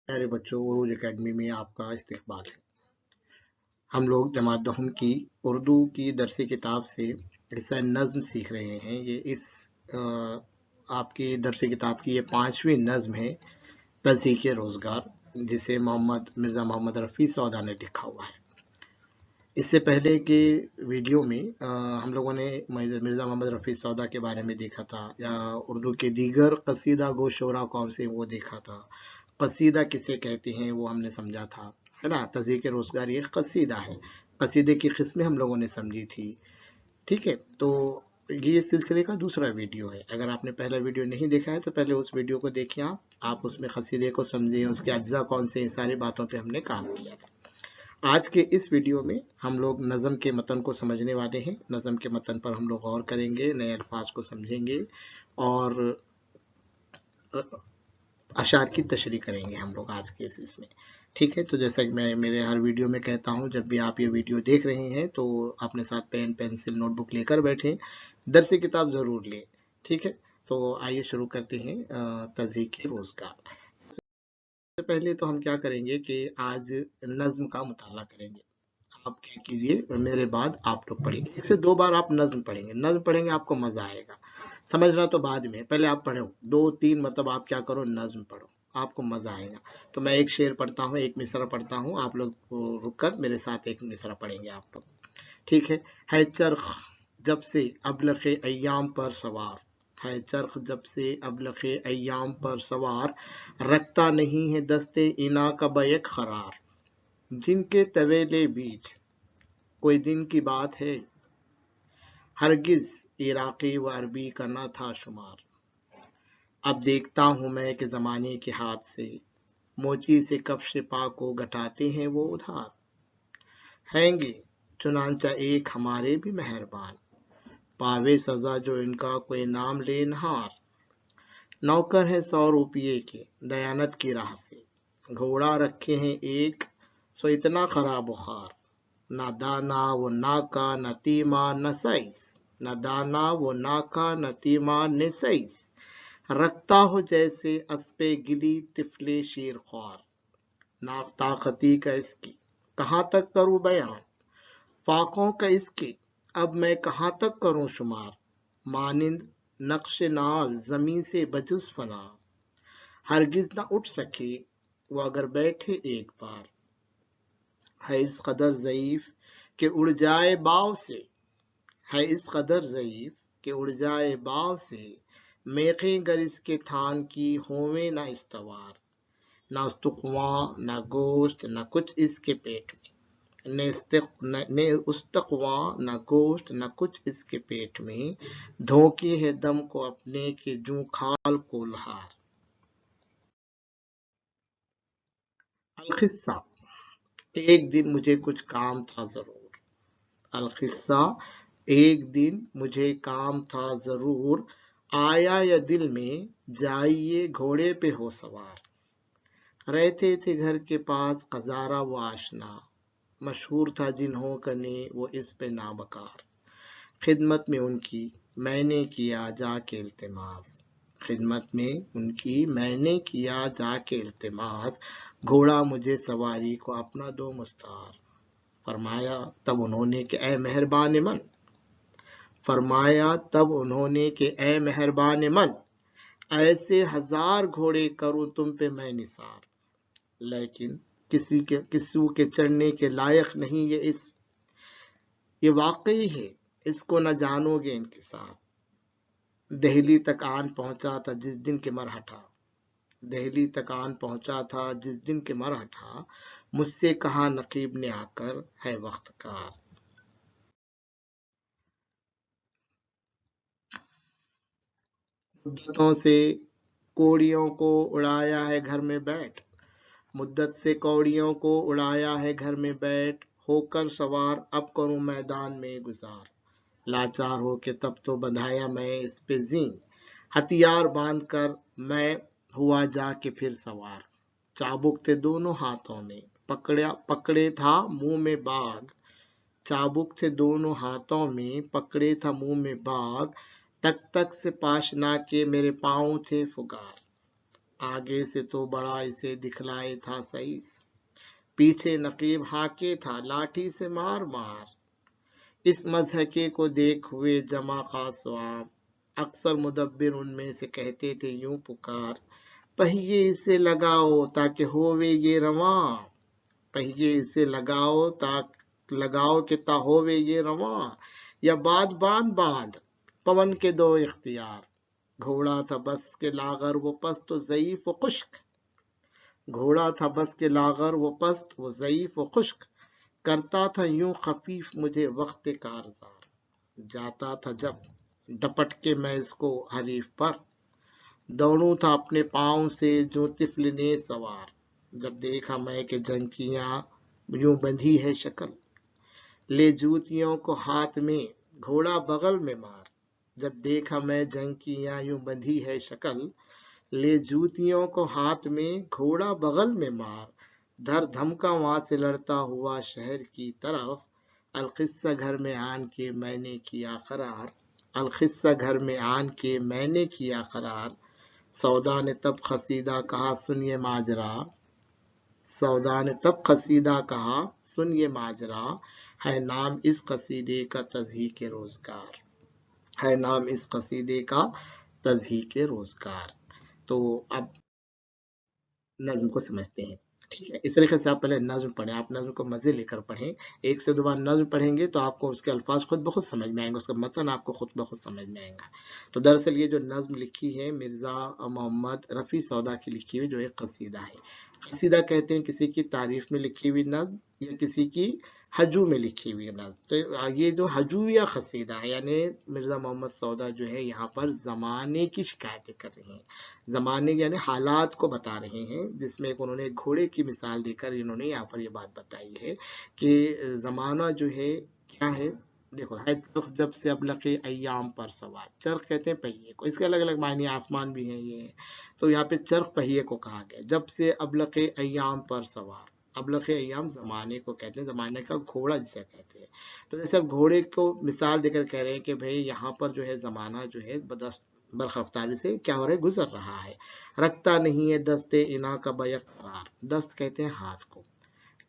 प्यारे बच्चों, उर्दू एकेडमी में आपका इस्तकबाल है। हम लोग जमात दहम की उर्दू की दरसी किताब से हिस्सा नज़्म सीख रहे हैं। ये इस आपकी दरसी किताब की ये 5वीं नज़्म है, तज़हीक रोज़गार, जिसे मिर्ज़ा मोहम्मद रफ़ी सौदा ने लिखा हुआ है। इससे पहले के वीडियो में हम लोगों ने मिर्ज़ा मोहम्मद रफ़ी सौदा के बारे में देखा था, या उर्दू के दीगर कसीदा गो शोरा कौन से वो देखा था। कसीदा किसे कहते हैं वो हमने समझा था, है ना। तज़हीक रोज़गार ये कसीदा है, कसीदे की किस्में हम लोगों ने समझी थी। ठीक है, तो ये सिलसिले का दूसरा वीडियो है। अगर आपने पहला वीडियो नहीं देखा है तो पहले उस वीडियो को देखिए। आप उसमें कसीदे को समझिए, उसके अज्जा कौन से, इन सारी बातों पे हमने काम किया था। आज के इस वीडियो में हम लोग नज़म के मतन को समझने वाले हैं। नज़म के मतन पर हम लोग गौर करेंगे, नए अल्फाज को समझेंगे और अशार की तशरीह करेंगे हम लोग आज के इसमें। ठीक है, तो जैसा कि मैं मेरे हर वीडियो में कहता हूँ, जब भी आप ये वीडियो देख रहे हैं तो अपने साथ पेन पेंसिल नोटबुक लेकर बैठें, दरसी किताब ज़रूर लें। ठीक है, तो आइए शुरू करते हैं तज़हीक रोज़गार। सबसे पहले तो हम क्या करेंगे कि आज नज़्म का मुताला करेंगे। आप क्या कीजिए, मेरे बाद आप लोग पढ़िए। 1 से 2 बार आप नज़्म पढ़ेंगे। नज़्म पढ़ेंगे आपको मज़ा आएगा। समझना तो बाद में, पहले आप पढ़ो 2-3 मतलब आप क्या करो, नज़्म पढ़ो, आपको मज़ा आएगा। तो मैं एक शेर पढ़ता हूँ, एक मिसरा पढ़ता हूँ, आप लोग रुक कर मेरे साथ एक मिसरा पढ़ेंगे आप लोग। ठीक है चरख जब से अबलखे अय्याम पर सवार, है चरख जब से अबलखे अय्याम पर सवार, रखता नहीं है दस्ते इना का बैक खरार। जिनके तवेले बीच कोई दिन की बात है, हरगिज इराकी व अरबी का न था शुमार। अब देखता हूं मैं कि जमाने के हाथ से, मोची से कफ्श पा को घटाते हैं वो उधार। हैंगे चुनांचा एक हमारे भी मेहरबान, पावे सजा जो इनका कोई नाम ले नहार। नौकर है 100 रुपये के दयानत की राह से, घोड़ा रखे हैं एक सो इतना खरा बुखार। न दाना वो नाका न तीमा न सैस, न दाना वो नाका न तीमा न सैस। रखता हो जैसे अस्पे गिली तिफले शेर ख्वार। नाफ ताकती का इसकी कहाँ तक करूं बयान, फाकों का इसके अब मैं कहाँ तक करूं शुमार। मानिंद नक्श नाल जमीन से बजुस फना, हरगिज न उठ सके वो अगर बैठे एक बार। है इस कदर ज़ईफ कि उड़ जाए बाव से, है इस कदर ज़ईफ कि उड़ जाए बाव से। मेखें गर इसके थान की होवे न इस्तवार। न उस्तुकवा न गोश्त न कुछ इसके पेट में, ने उस्तकवा न गोश्त न कुछ इसके पेट में। धोखे है दम को अपने के जू खाल को लहार। अलखिस्सा एक दिन मुझे कुछ काम था जरूर। अलखिस्सा एक दिन मुझे काम था जरूर। आया या दिल में जाइए घोड़े पे हो सवार। रहते थे घर के पास खजारा वो आशना, मशहूर था जिन्हों कने वो इस पे नाबकार। खिदमत में उनकी मैंने किया जाके इल्तिमास, खिदमत में उनकी मैंने किया जाके इल्तिमास। घोड़ा मुझे सवारी को अपना दो मुस्तार। फरमाया तब उन्होंने कि ए मेहरबान मन, फरमाया तब उन्होंने कि ए मेहरबान मन। ऐसे 1000 घोड़े करूं तुम पे मैं निसार, लेकिन किसी के चढ़ने के लायक नहीं ये वाकई है, इसको न जानोगे इनकिसार। दहली तक आन पहुंचा था जिस दिन के मरहटा, दहली तक आन पहुंचा था जिस दिन के मरहटा। मुझसे कहा नकीब ने आकर है वक्त का। मुद्दतों से कोड़ियों को उड़ाया है घर में बैठ, मुद्दत से कौड़ियों को उड़ाया है घर में बैठ। होकर सवार अब करूं मैदान में गुजार, लाचार हो के तब तो बंधाया मैं इस पे जीन। हथियार बांध कर मैं हुआ जाके फिर सवार। चाबुक थे दोनों हाथों में, पकड़े था मुंह में बाग। चाबुक थे दोनों हाथों में, पकड़े था मुंह में बाग। तक तक से पाशना के मेरे पांव थे फुगार। आगे से तो बड़ा इसे दिखलाए था सईस, पीछे नकीब हाके था लाठी से मार मार, इस मजहके को देख हुए जमा खासवाम, अक्सर मुदब्बिर उनमें से कहते थे यूं पुकार, पहिए इसे लगाओ ताकि होवे ये रवां, पहिए इसे लगाओ कि ता होवे ये रवां, या बाद बांध बांध पवन के दो इख्तियार, घोड़ा था बस के लागर वो पस्त व ज़ईफ व खुश्क, घोड़ा था बस के लागर वो पस्त वो ज़ईफ व खुश्क, करता था यूं खफीफ मुझे वक्त कारज़ार, जाता था जब डपट के मैं इसको हरीफ पर, दौड़ूं था अपने पाँव से जो तिफल ने सवार, जब देखा मैं कि जंकियां यूं बंधी है शक्ल, ले जूतियों को हाथ में घोड़ा बगल में मार, जब देखा मैं जंकियां यूं बंधी है शक्ल, ले जूतियों को हाथ में घोड़ा बगल में मार, धर धमका वहां से लड़ता हुआ शहर की तरफ, अलकिस्सा घर में आन के मैंने किया करार, अलकिस्सा घर में आन के मैंने किया करार, सौदा ने तब खसीदा कहा सुनिए माजरा, सौदा ने तब खसीदा कहा सुनिए माजरा, है नाम इस कसीदे का तज़हीक रोजगार, है नाम इस कसीदे का तज़हीक रोजगार। तो अब नज्म को समझते हैं, ठीक है। इस तरीके से आप पहले नज्म पढ़ें, आप नज्म को मजे लेकर पढ़ें, एक से दो बार नज्म पढ़ेंगे तो आपको उसके अल्फाज खुद ब खुद समझ में आएंगे, उसका मतन आपको खुद ब खुद समझ में आएगा। तो दरअसल ये जो नज्म लिखी है मिर्जा मोहम्मद रफ़ी सौदा की लिखी हुई जो एक कसीदा है। कसीदा कहते हैं किसी की तारीफ में लिखी हुई नज्म या किसी की हजू में लिखी हुई नज्म। तो ये जो हजू या कसीदा है, यानी मिर्जा मोहम्मद सौदा जो है यहाँ पर जमाने की शिकायतें कर रहे हैं, जमाने यानी हालात को बता रहे हैं, जिसमें एक उन्होंने घोड़े की मिसाल देकर इन्होंने यहाँ पर ये बात बताई है कि जमाना जो है क्या है। देखो है चरख जब से अबलके अय्याम पर सवार, चरख कहते हैं पहिए को, इसके अलग अलग मायने आसमान भी हैं ये है। तो यहाँ पे चरख पहिए को कहा गया, जब से अबलके अय्याम पर सवार, अबलके अय्याम जमाने को कहते हैं, जमाने का घोड़ा जिसे कहते हैं। तो जैसे अब घोड़े को मिसाल देकर कह रहे हैं कि भाई यहाँ पर जो है जमाना जो है बरखरफ्तारी से क्या हो रहा है, गुजर रहा है, रखता नहीं है दस्ते इना का बैक करार, दस्त कहते हैं हाथ को,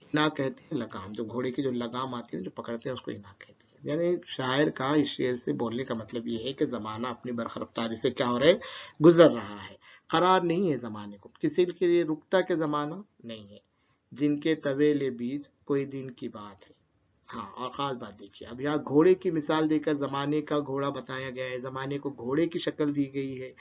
इना कहते हैं लगाम, जो घोड़े की जो लगाम आती है जो पकड़ते हैं उसको इना कहते हैं। यानी शायर का इस शेर से बोलने का मतलब ये है कि जमाना अपनी बरखरफ्तारी से क्या हो रहा है, गुजर रहा है, करार नहीं है जमाने को, किसी के लिए रुकता के जमाना नहीं है, जिनके तवेले बीच कोई दिन की बात है। हाँ, और खास बात देखिए, अब यहाँ घोड़े की मिसाल देकर जमाने का घोड़ा बताया गया है, जमाने को घोड़े की शक्ल दी गई है।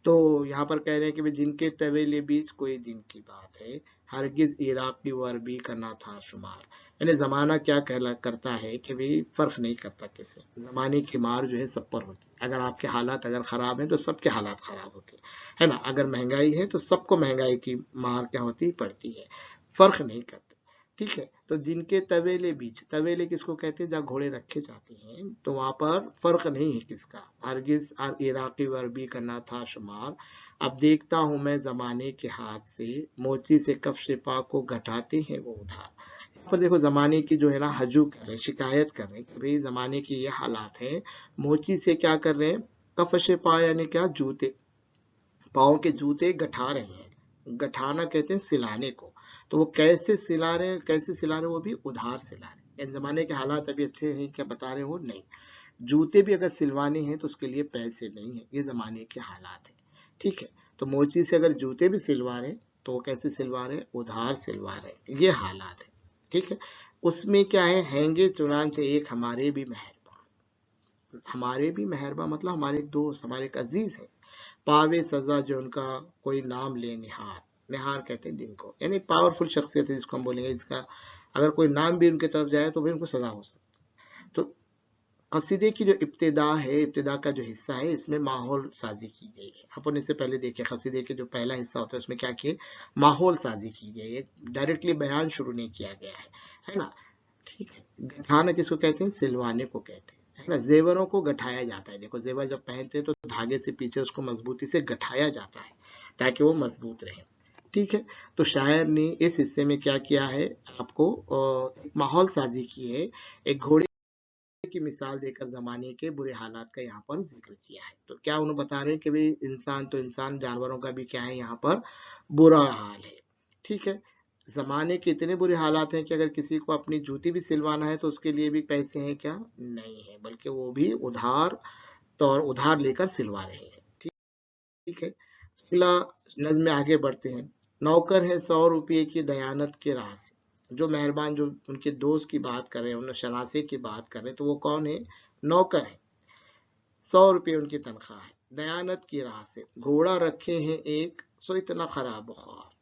तो यहाँ पर कह रहे हैं कि जिनके तवेले बीच कोई दिन की बात है, हरगिज इराकी व अरबी का ना था शुमार, यानी जमाना क्या कहला करता है कि भाई फर्क नहीं करता किसे, जमाने की मार जो है सब पर होती है, अगर आपके हालात अगर खराब हैं तो सबके हालात खराब होते है ना, अगर महंगाई है तो सबको महंगाई की मार क्या होती पड़ती है, फर्क नहीं करते, ठीक है। तो जिनके तवेले बीच, तवेले किसको कहते हैं, जहाँ घोड़े रखे जाते हैं, तो वहां पर फर्क नहीं है किसका, हरगिज इराकी व अरबी करना था शुमार, अब देखता हूं मैं जमाने के हाथ से, मोची से कफ शिपा को घटाते हैं वो उधार। यहाँ पर देखो जमाने की जो है ना हजू कर रहे हैं, शिकायत कर रहे हैं कि भाई जमाने की ये हालात है, मोची से क्या कर रहे हैं, कफ शिपा यानी क्या, जूते, पाँव के जूते गठा रहे हैं, गठाना कहते हैं सिलाने को, तो वो कैसे सिला रहे हैं, कैसे सिला रहे हैं, वो भी उधार सिला रहे हैं, इन जमाने के हालात अभी अच्छे हैं क्या बता रहे हो, नहीं, जूते भी अगर सिलवाने हैं तो उसके लिए पैसे नहीं है, ये जमाने के हालात है, ठीक है। तो मोची से अगर जूते भी सिलवा रहे हैं तो वो कैसे सिलवा रहे हैं, उधार सिलवा रहे हैं, ये हालात है, ठीक है। उसमें क्या है, हैंगे चुनांचे एक हमारे भी मेहरबान, हमारे भी मेहरबान मतलब हमारे दोस्त, हमारे एक अजीज है, पावे सजा जो उनका कोई नाम ले निहार, निहार कहते हैं दिन को, यानी पावरफुल शख्सियत है जिसको हम बोलेंगे, इसका अगर कोई नाम भी उनकी तरफ जाए तो भी उनको सजा हो सकती है। तो कसीदे की जो इब्तिदा है, इब्तिदा का जो हिस्सा है, इसमें माहौल साजी की गई है, अपन इससे पहले देखे कसीदे के जो पहला हिस्सा होता है उसमें क्या किए, माहौल साजी की गई है, डायरेक्टली बयान शुरू नहीं किया गया है ना, ठीक है। गठाना किसको कहते हैं, सिलवाने को कहते हैं, है ना, जेवरों को गठाया जाता है, देखो जेवर जब पहनते हैं तो धागे से पीछे उसको मजबूती से गठाया जाता है ताकि वो मजबूत रहे, ठीक है। तो शायर ने इस हिस्से में क्या किया है, आपको माहौल साजी की है, एक घोड़े की मिसाल देकर जमाने के बुरे हालात का यहाँ पर जिक्र किया है। तो क्या उन्होंने बता रहे हैं कि भाई इंसान तो इंसान, जानवरों का भी क्या है यहाँ पर बुरा हाल है। ठीक है, जमाने के इतने बुरे हालात हैं कि अगर किसी को अपनी जूती भी सिलवाना है तो उसके लिए भी पैसे हैं क्या? नहीं है, बल्कि वो भी उधार लेकर सिलवा रहे हैं। ठीक है, अगला नज्म में आगे बढ़ते हैं। नौकर है 100 रुपये की दयानत के राह से। जो मेहरबान, जो उनके दोस्त की बात कर रहे हैं, उन्हें शनासे की बात कर रहे हैं, तो वो कौन है? नौकर है, 100 रुपये उनकी तनख्वाह है, दयानत की राह से घोड़ा रखे हैं एक, सो इतना खराब बुखार।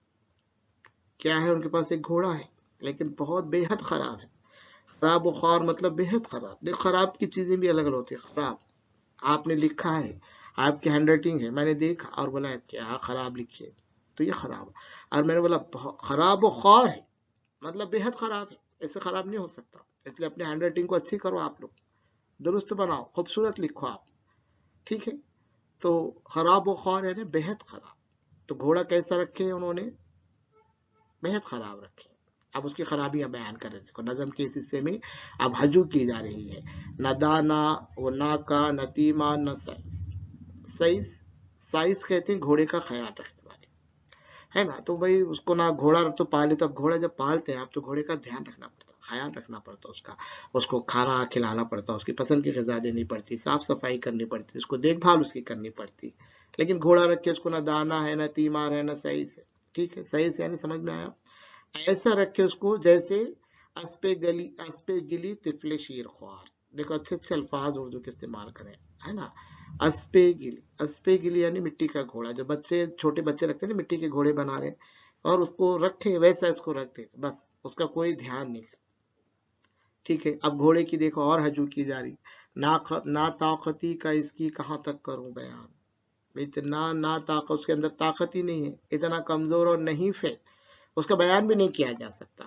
क्या है? उनके पास एक घोड़ा है लेकिन बहुत बेहद खराब है। खराब बुखार मतलब बेहद खराब। देखो, खराब की चीजें भी अलग अलग होती है। खराब आपने लिखा है, आपकी हैंड राइटिंग है, मैंने देखा और बोला क्या खराब लिखी है, तो ये खराब। और मैंने बोला खराब बुखार है मतलब बेहद खराब है, ऐसे खराब नहीं हो सकता। इसलिए अपने हैंड राइटिंग को अच्छी करो, आप लोग दुरुस्त बनाओ, खूबसूरत लिखो आप। ठीक है, तो खराब बुखार है ना, बेहद खराब। तो घोड़ा कैसा रखे हैं उन्होंने? बेहद खराब रखे। अब उसकी खराबियां बयान कर रहे थे। देखो, नज़म के इस हिस्से में अब हजू की जा रही है। न दाना, वो ना का, नतीमा, न साइज। साइज साइज कहते हैं घोड़े का ख्याल रखने वाले, है ना। तो भाई उसको ना घोड़ा तो पाले, तो अब घोड़ा जब पालते हैं आप, तो घोड़े का ध्यान रखना पड़ता, ख्याल रखना पड़ता उसका। उसको खाना खिलाना पड़ता, उसकी पसंद की ग़िज़ा देनी पड़ती, साफ सफाई करनी पड़ती, उसको देखभाल उसकी करनी पड़ती। लेकिन घोड़ा रख के उसको ना दाना है, ना तीमार है, ना सईस है। ठीक है, सईस यानी समझ में आया? ऐसा रखे उसको जैसे अस्पे गिली तिफले शीर ख्वार। देखो, अच्छे अच्छे अल्फाज उर्दू के इस्तेमाल करें, है ना। अस्पे गिली यानी मिट्टी का घोड़ा। जो बच्चे, छोटे बच्चे रखते हैं ना, मिट्टी के घोड़े बना रहे और उसको रखे वैसा इसको रखते, बस उसका कोई ध्यान नहीं। ठीक है, अब घोड़े की देखो और हजू की जा रही। ना ताकती का इसकी कहाँ तक करूं बयान। इतना ना ताकत, उसके अंदर ताकत ही नहीं है, इतना कमजोर और नहीं फे, उसका बयान भी नहीं किया जा सकता।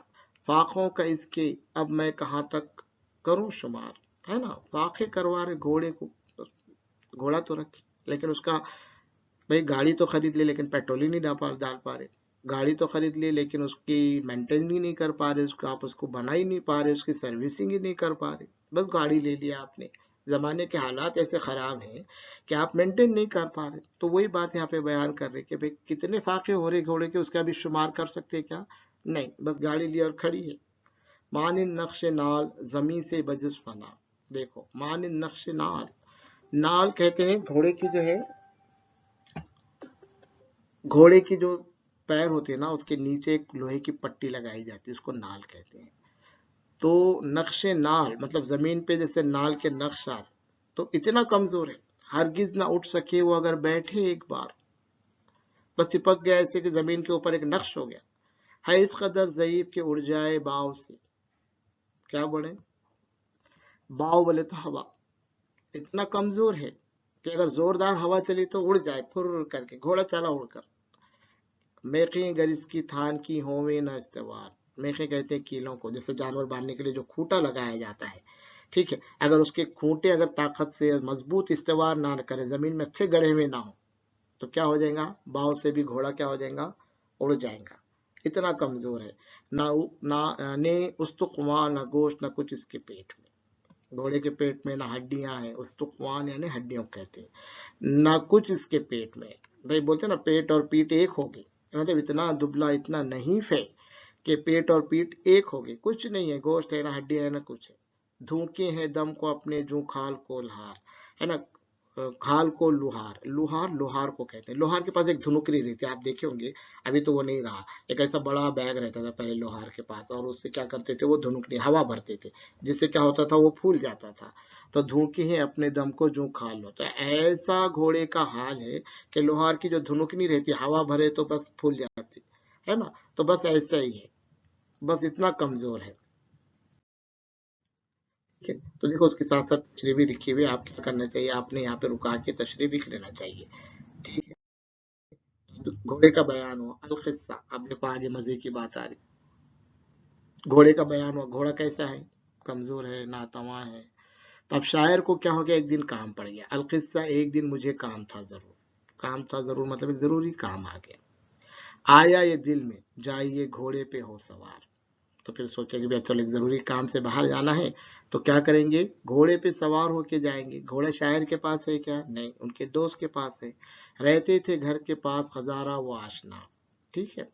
फाकों का इसके अब मैं कहाँ तक करूं शुमार, है ना। फाके करवा रहे घोड़े को, घोड़ा तो रखे लेकिन उसका, भाई गाड़ी तो खरीद ली लेकिन पेट्रोल ही नहीं डाल पा रहे। गाड़ी तो खरीद ली लेकिन उसकी मेंटेन ही नहीं कर पा रहे, उसको आप उसको बना ही नहीं पा रहे, उसकी सर्विसिंग ही नहीं कर पा रहे। बस गाड़ी ले लिया आपने। जमाने के हालात ऐसे खराब हैं कि आप मेंटेन नहीं कर पा रहे। तो वही बात यहाँ पे बयान कर रहे कि भाई कितने फाके हो रहे घोड़े के, उसका भी शुमार कर सकते क्या? नहीं, बस गाड़ी ली और खड़ी है। मानिन नक्श नाल जमी से बजिस फना। देखो, मानिन नक्श नाल, नाल कहते हैं घोड़े की जो है, घोड़े की जो पैर होते हैं ना, उसके नीचे एक लोहे की पट्टी लगाई जाती है, उसको नाल कहते हैं। तो नक्शे नाल मतलब जमीन पे जैसे नाल के नक्श आ, तो इतना कमजोर है, हरगिज ना उठ सके वो अगर बैठे एक बार, बस चिपक गया ऐसे कि जमीन के ऊपर एक नक्श हो गया। है इस कदर ज़ईफ के उड़ जाए बाव से। क्या बोले? बाव बोले तो हवा। इतना कमजोर है कि अगर जोरदार हवा चली तो उड़ जाए फुर करके, घोड़ा चला उड़कर। मेखे गर इसकी थान की होवे न इस्तेवार। मेखे कहते हैं कीलों को, जैसे जानवर बांधने के लिए जो खूंटा लगाया जाता है। ठीक है, अगर उसके खूंटे अगर ताकत से मजबूत इस्तेवार ना करे, जमीन में अच्छे गड़े हुए ना हो, तो क्या हो जाएगा? बाव से भी घोड़ा क्या हो जाएगा? उड़ जाएगा। इतना कमजोर है। ना ना ने उस्तुकवान, ना गोश्त, ना कुछ इसके पेट में। घोड़े के पेट में ना हड्डियां हैं, उस्तुकवान यानी हड्डियों कहते हैं, ना कुछ इसके पेट में। भाई बोलते ना पेट और पीठ एक होगी, मतलब इतना दुबला, इतना नहीं फे कि पेट और पीठ एक होगी, कुछ नहीं है, गोश्त है ना, हड्डी है ना, कुछ है। धूके हैं दम को अपने जू खाल को लहार, है ना। खाल को लुहार, लुहार लोहार को कहते हैं। लोहार के पास एक धुनुकरी रहती है, आप देखे होंगे, अभी तो वो नहीं रहा। एक ऐसा बड़ा बैग रहता था पहले लोहार के पास, और उससे क्या करते थे, वो धुनुकरी हवा भरते थे, जिससे क्या होता था, वो फूल जाता था। तो धूके हैं अपने दम को जू खाल लो, तो ऐसा घोड़े का हाल है कि लोहार की जो धुनुकनी रहती है, हवा भरे तो बस फूल जाती है ना। तो बस ऐसा ही है, बस इतना कमजोर है। ठीक है, तो देखो उसके साथ साथ तशरीह भी लिखी हुई है। आप क्या करना चाहिए, आपने यहाँ पे रुका के तशरीह लिख लेना चाहिए। ठीक है, तो घोड़े का बयान हुआ अल-किस्सा। अब देखो आगे मजे की बात आ रही। घोड़े का बयान हुआ, घोड़ा कैसा है? कमजोर है, नातवा है। तो अब शायर को क्या हो गया, एक दिन काम पड़ गया। अल-किस्सा, एक दिन मुझे काम था जरूर। काम था जरूर मतलब एक जरूरी काम आ गया। आया ये दिल में, जाइए घोड़े पे हो सवार। तो फिर सोचे कि भाई चलो एक जरूरी काम से बाहर जाना है, तो क्या करेंगे, घोड़े पे सवार होके जाएंगे। घोड़ा शायर के पास है क्या? नहीं, उनके दोस्त के पास है। रहते थे घर के पास खजारा वो आशना। ठीक है,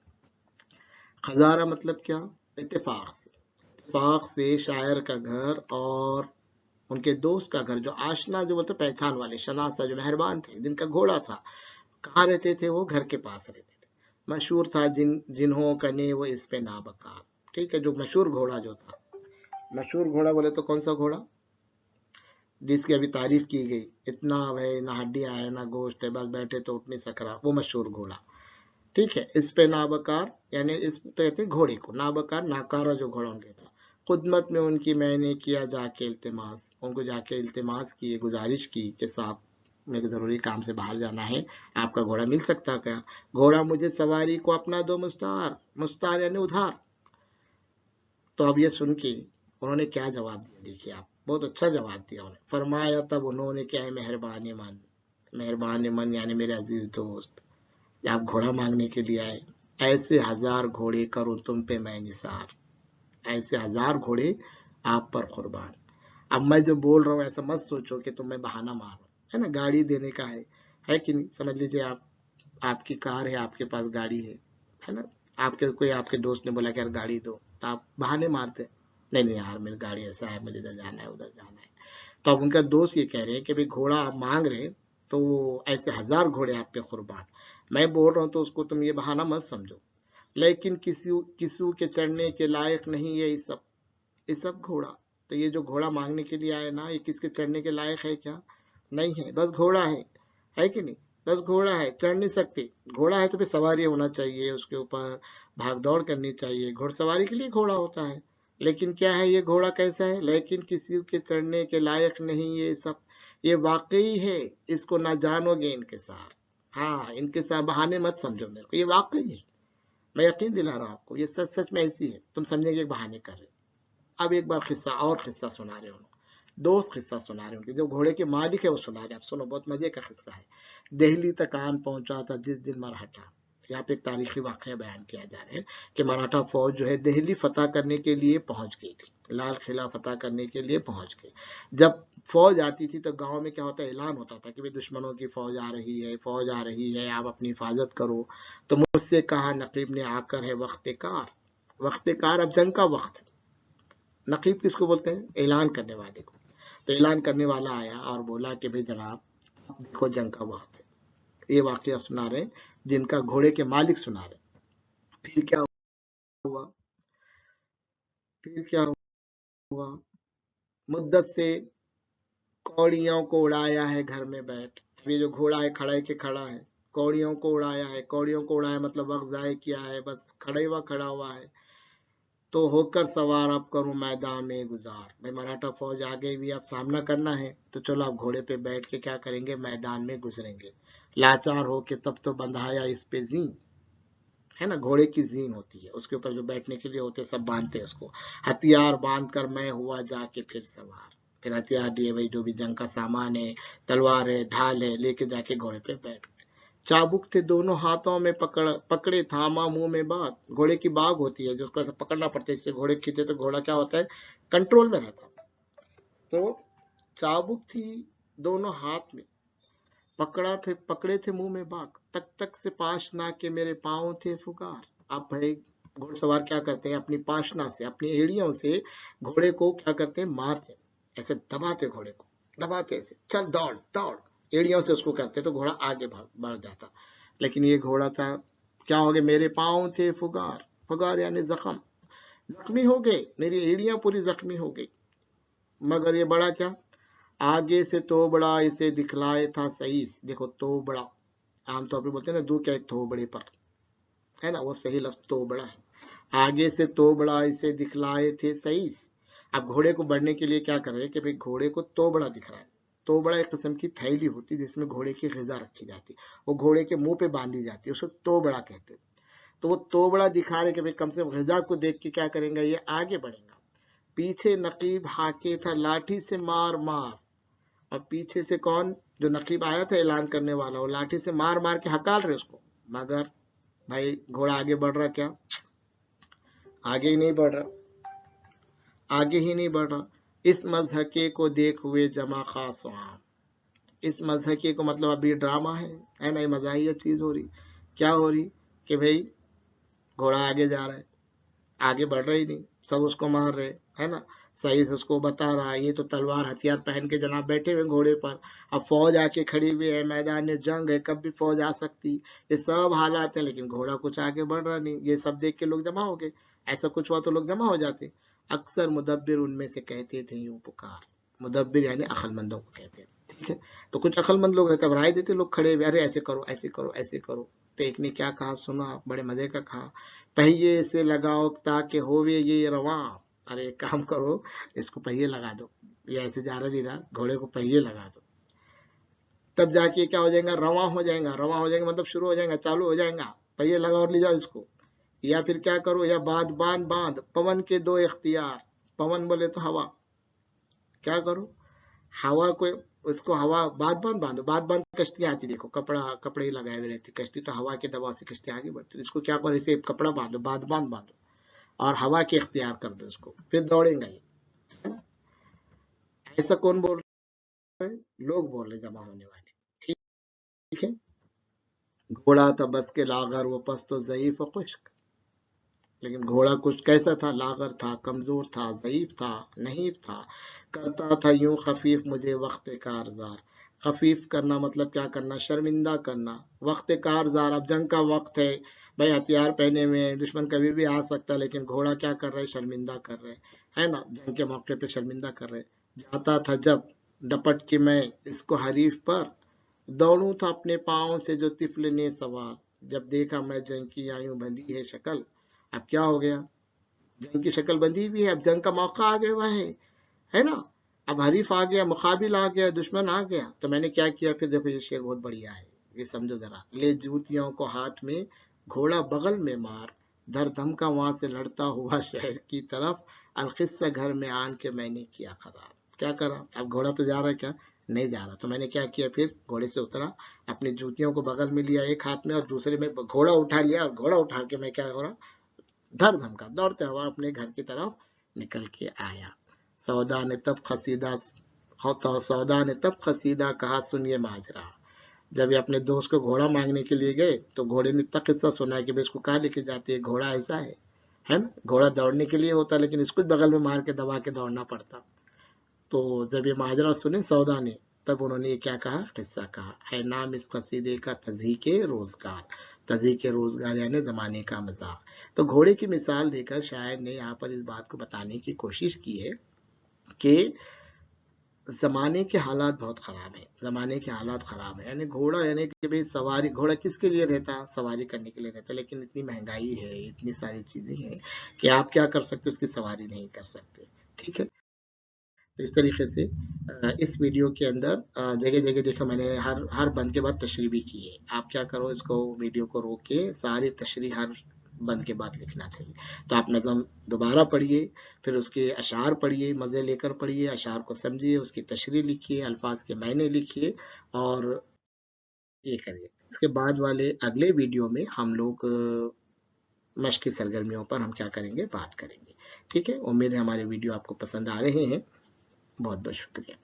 खजारा मतलब क्या? इत्तेफाक से, इत्तेफाक से शायर का घर और उनके दोस्त का घर, जो आशना जो बोलते पहचान वाले, शनासा जो मेहरबान थे, जिनका घोड़ा था, कहाँ रहते थे वो? घर के पास रहते थे। मशहूर था जिन्हों कने वो इस पे नाबकार। ठीक है, जो मशहूर घोड़ा जो था, मशहूर घोड़ा बोले तो कौन सा घोड़ा? जिसकी अभी तारीफ की गई, इतना है ना हड्डियां है ना गोश्त है, बस बैठे तो उठ नहीं सक रहा, वो मशहूर घोड़ा। ठीक है, इस पे नाबकार यानी इस पे कहते घोड़े को, नाबकार नाकारा जो घोड़ा उनके था। खुदमत में उनकी मैंने किया जाके इल्तिमास, उनको जाके इल्तिमास की, गुजारिश की कि साहब मेरे को जरूरी काम से बाहर जाना है, आपका घोड़ा मिल सकता क्या? घोड़ा मुझे सवारी को अपना दो मुस्तार, मुस्तार यानी उधार। तो अब ये सुन के उन्होंने क्या जवाब दिया, देखिए आप, बहुत अच्छा जवाब दिया उन्होंने। फरमाया तब उन्होंने क्या है, मेहरबान मन, मेहरबान मन यानी मेरे अजीज दोस्त, आप घोड़ा मांगने के लिए आए, ऐसे हजार घोड़े करूं तुम पे मैं निसार, ऐसे हजार घोड़े आप पर कुर्बान। अब मैं जो बोल रहा हूँ ऐसा मत सोचो कि तुम मैं बहाना मार रहा हूँ, है ना, गाड़ी देने का है कि नहीं? समझ लीजिए आप, आपकी कार है, आपके पास गाड़ी है ना, आपके कोई आपके दोस्त ने बोला कि यार गाड़ी दो, तो आप बहाने मारते, नहीं नहीं यार मेरी गाड़ी ऐसा है, मुझे इधर जाना है उधर जाना है। तो अब उनका दोस्त ये कह रहे हैं कि भाई घोड़ा आप मांग रहे, तो ऐसे हजार घोड़े आप पे कुर्बान। मैं बोल रहा हूँ तो उसको तुम ये बहाना मत समझो, लेकिन किसी किसी के चढ़ने के लायक नहीं है ये सब घोड़ा। तो ये जो घोड़ा मांगने के लिए आए ना, ये किसके चढ़ने के लायक है क्या? नहीं है, बस घोड़ा है कि नहीं? बस घोड़ा है, चढ़ नहीं सकते। घोड़ा है तो फिर सवारी होना चाहिए, उसके ऊपर भाग दौड़ करनी चाहिए, घोड़सवारी के लिए घोड़ा होता है। लेकिन क्या है, ये घोड़ा कैसा है? लेकिन किसी के चढ़ने के लायक नहीं ये सब, ये वाकई है, इसको ना जानोगे इनकिसार। हाँ, इनकिसार बहाने मत समझो मेरे को, ये वाकई है, मैं यकीन दिला रहा हूँ आपको, ये सच सच में ऐसी है, तुम समझेंगे बहाने कर रहे हो। अब एक बार किस्सा और किस्सा सुना रहे हो, दोस्त किस्सा सुना रहे उनके, जो घोड़े के मालिक है वो सुना रहे, आप सुनो, बहुत मजे का किस्सा है। दिल्ली तक आन पहुंचा था जिस दिन मराठा, यहाँ पे एक तारीखी वाकया बयान किया जा रहा है कि मराठा फौज जो है दिल्ली फतह करने के लिए पहुंच गई थी, लाल किला फतह करने के लिए पहुंच गई। जब फौज आती थी तो गांव में क्या होता है, ऐलान होता था कि भाई दुश्मनों की फौज आ रही है, फौज आ रही है, आप अपनी हिफाजत करो। तो मुझसे कहा नकीब ने आकर है वक्त कार, वक्त कार अब जंग का वक्त। नकीब किसको बोलते हैं? ऐलान करने वाले को। तो ऐलान करने वाला आया और बोला कि भाई जनाब देखो जंग का वक्त है। ये वाकया सुना रहे जिनका घोड़े के मालिक सुना रहे। फिर क्या हुआ, फिर क्या हुआ, मुद्दत से कौड़ियों को उड़ाया है घर में बैठ। ये जो घोड़ा है खड़ा है कि खड़ा है, कौड़ियों को उड़ाया है, कौड़ियों को उड़ाया मतलब वक्त जाय किया है, बस खड़ा हुआ है। तो होकर सवार अब करूं मैदान में गुजार, भाई मराठा फौज आ गई भी, अब सामना करना है, तो चलो आप घोड़े पे बैठ के क्या करेंगे, मैदान में गुजरेंगे। लाचार हो के तब तो बंधाया इस पे जीन, है ना, घोड़े की जीन होती है, उसके ऊपर जो बैठने के लिए होते सब बांधते हैं उसको। हथियार बांध कर मैं हुआ जाके फिर सवार, फिर हथियार दिए, भाई जो भी जंग का सामान है, तलवार है, ढाल है, लेके जाके घोड़े पे बैठ। चाबुक थे दोनों हाथों में पकड़े थामा मुंह में बाग, घोड़े की बाग होती है जो उसको ऐसे पकड़ना पड़ता है, इससे घोड़े खींचे तो घोड़ा क्या होता है, कंट्रोल में रहता है। तो चाबुक थी दोनों हाथ में, पकड़े थे मुंह में बाग, तक तक से पाशना के मेरे पांव थे फुकार। आप भाई घोड़सवार क्या करते हैं, अपनी पाशना से, अपनी एड़ियों से घोड़े को क्या करते हैं, मारते, ऐसे दबाते घोड़े को, दबाते ऐसे, चल दौड़ दौड़, एड़ियों से उसको करते तो घोड़ा आगे बढ़ जाता। लेकिन ये घोड़ा था, क्या हो गया, मेरे पांव थे फुगार, फुगार यानी जख्म, जख्मी हो गए, मेरी एड़ियां पूरी जख्मी हो गई। मगर ये बड़ा क्या, आगे से तो बड़ा इसे दिखलाए था सही। देखो तो बड़ा, आमतौर पे बोलते हैं ना दूध क्या एक तो बड़े पर, है ना, वो सही लफ्ज तो बड़ा है। आगे से तो बड़ा इसे दिखलाए थे सही। अब घोड़े को बढ़ने के लिए क्या कर रहे हैं कि भाई घोड़े को तो बड़ा दिख रहा है। तो बड़ा एक किस्म की थैली होती है जिसमें घोड़े की ग़िज़ा रखी जाती है, वो घोड़े के मुंह पे बांधी जाती है, उसको तो बड़ा कहते हैं। तो वो तो बड़ा दिखा रहे कि भाई कम से कम ग़िज़ा को देख के क्या करेंगे, ये आगे बढ़ेगा। पीछे नकीब हाके था लाठी से मार मार, और पीछे से कौन, जो नकीब आया था ऐलान करने वाला, वो लाठी से मार मार के हकाल रहे उसको। मगर भाई घोड़ा आगे बढ़ रहा क्या, आगे ही नहीं बढ़ रहा। آگے ہی نہیں بڑھ رہا. اس مضحکے کو دیکھ ہوئے جمع خاص وہاں. اس مضحکے کو مطلب ابھی ڈرامہ ہے نا, یہ مزاحیہ چیز ہو رہی. کیا ہو رہی کہ بھئی گھوڑا آگے جا رہا ہے, آگے بڑھ رہا ہی نہیں, سب اس کو مار رہے ہے نا, صحیح سے اس کو بتا رہا ہے یہ تو تلوار ہتھیار پہن کے جناب بیٹھے ہوئے گھوڑے پر, اب فوج آ کے کھڑی ہوئی ہے, میدان جنگ ہے, کب بھی فوج آ سکتی, یہ سب حالات ہیں, لیکن گھوڑا کچھ آگے بڑھ رہا نہیں. یہ سب دیکھ کے لوگ جمع ہو گئے, ایسا کچھ ہوا تو لوگ جمع ہو جاتے. اکثر مدبر ان میں سے کہتے تھے یوں پکار, مدبر یعنی عقل مندوں کو کہتے ہیں, ٹھیک ہے. تو کچھ عقل مند لوگ رہتے, اب رائے دیتے لوگ کھڑے ہوئے, ارے ایسے کرو ایسے کرو ایسے کرو. تو ایک نے کیا کہا سنا, بڑے مزے کا کہا, پہیے سے لگاؤ تاکہ ہوئے یہ رواں. ارے ایک کام کرو, اس کو پہیے لگا دو, یہ ایسے جا رہا نہیں رہا, گھوڑے کو پہیے لگا دو, تب جا کے کیا ہو جائے گا, رواں ہو جائے گا. رواں ہو جائے گا مطلب شروع ہو جائے گا, چالو ہو جائے گا, پہیے لگا اور لے جاؤ اس کو. یا پھر کیا کرو, یا باندھ پون کے دو اختیار. پون بولے تو ہوا, کیا کرو ہوا کو, اس کو ہوا باندھو. باندھ کشتیاں آتی, دیکھو کپڑے ہی لگائے ہوئے رہتی کشتی, تو ہوا کے دباؤ سے کشتی آگے بڑھتی. اس کو کیا کرو, اسے کپڑا باندھو, باندھو اور ہوا کے اختیار کر دو اس کو, پھر دوڑیں گا یہ. ایسا کون بول رہے ہیں, لوگ بول رہے جمع ہونے والے, ٹھیک ہے. گھوڑا تھا بس کے لاغر وہ پس تو ضعیف و خشک. لیکن گھوڑا کچھ کیسا تھا, لاغر تھا, کمزور تھا, ضعیف تھا, نحیف تھا. کرتا تھا یوں خفیف مجھے وقت کارزار. خفیف کرنا مطلب کیا کرنا, شرمندہ کرنا. وقت کارزار, اب جنگ کا وقت ہے بھائی, ہتھیار پہنے ہوئے ہیں, دشمن کبھی بھی آ سکتا, لیکن گھوڑا کیا کر رہے, شرمندہ کر رہے ہے نا, جنگ کے موقع پہ شرمندہ کر رہے. جاتا تھا جب ڈپٹ کے میں اس کو حریف پر, دوڑوں تھا اپنے پاؤں سے جو طفل نے سوار. جب دیکھا میں جنگ کی آیوں بندی ہے شکل, اب کیا ہو گیا, جنگ کی شکل بندی بھی ہے, اب جنگ کا موقع آ گیا ہوا ہے نا, اب حریف آ گیا, مقابل آ گیا, دشمن آ گیا. تو میں نے کیا کیا, پھر دیکھو یہ شعر بہت بڑھیا ہے, یہ سمجھو ذرا. لے جوتیوں کو ہاتھ میں, گھوڑا بغل میں مار, دھر دھم کا وہاں سے لڑتا ہوا شہر کی طرف, القصہ گھر میں آن کے میں نے کیا خراب. کیا کرا, اب گھوڑا تو جا رہا ہے, کیا نہیں جا رہا, تو میں نے کیا کیا, پھر گھوڑے سے اترا, اپنی جوتیوں کو بغل میں لیا ایک ہاتھ میں, اور دوسرے میں گھوڑا اٹھا لیا, اور گھوڑا اٹھا کے میں کیا ہو رہا, دھر دھمکا دوڑتے ہوا اپنے گھر کی طرف نکل کے آیا. سودا نے تب قصیدہ کہا سن یہ ماجرا. جب یہ اپنے دوست کو گھوڑا مانگنے کے لیے گئے, تو گھوڑے نے اتنا قصہ سنا کہ اس کو کہاں لے کے جاتے, گھوڑا ایسا ہے نا, گھوڑا دوڑنے کے لیے ہوتا, لیکن اس کو بغل میں مار کے دبا کے دوڑنا پڑتا. تو جب یہ ماجرا سنے سودا نے, تب انہوں نے یہ کیا کہا, قصہ کہا. ہے نام اس قصیدے کا تضحیک روزگار. تضحیک روزگار یعنی زمانے کا مذاق. تو گھوڑے کی مثال دے کر شاعر نے یہاں پر اس بات کو بتانے کی کوشش کی ہے کہ زمانے کے حالات بہت خراب ہیں, زمانے کے حالات خراب ہیں. یعنی گھوڑا, یعنی کہ بھئی سواری, گھوڑا کس کے لیے رہتا, سواری کرنے کے لیے رہتا, لیکن اتنی مہنگائی ہے, اتنی ساری چیزیں ہیں کہ آپ کیا کر سکتے, اس کی سواری نہیں کر سکتے, ٹھیک ہے. تو اس طریقے سے اس ویڈیو کے اندر جگہ جگہ دیکھو میں نے ہر بند کے بعد تشریح بھی کی ہے. آپ کیا کرو, اس کو ویڈیو کو روک کے ساری تشریح ہر بند کے بعد لکھنا چاہیے. تو آپ نظم دوبارہ پڑھیے, پھر اس کے اشعار پڑھیے, مزے لے کر پڑھیے, اشعار کو سمجھیے, اس کی تشریح لکھیے, الفاظ کے معنی لکھیے, اور یہ کریے. اس کے بعد والے اگلے ویڈیو میں ہم لوگ مشقی سرگرمیوں پر ہم کیا کریں گے, بات کریں گے, ٹھیک ہے. امید ہے ہمارے ویڈیو آپ کو پسند آ رہے ہیں. بہت بہت شکریہ.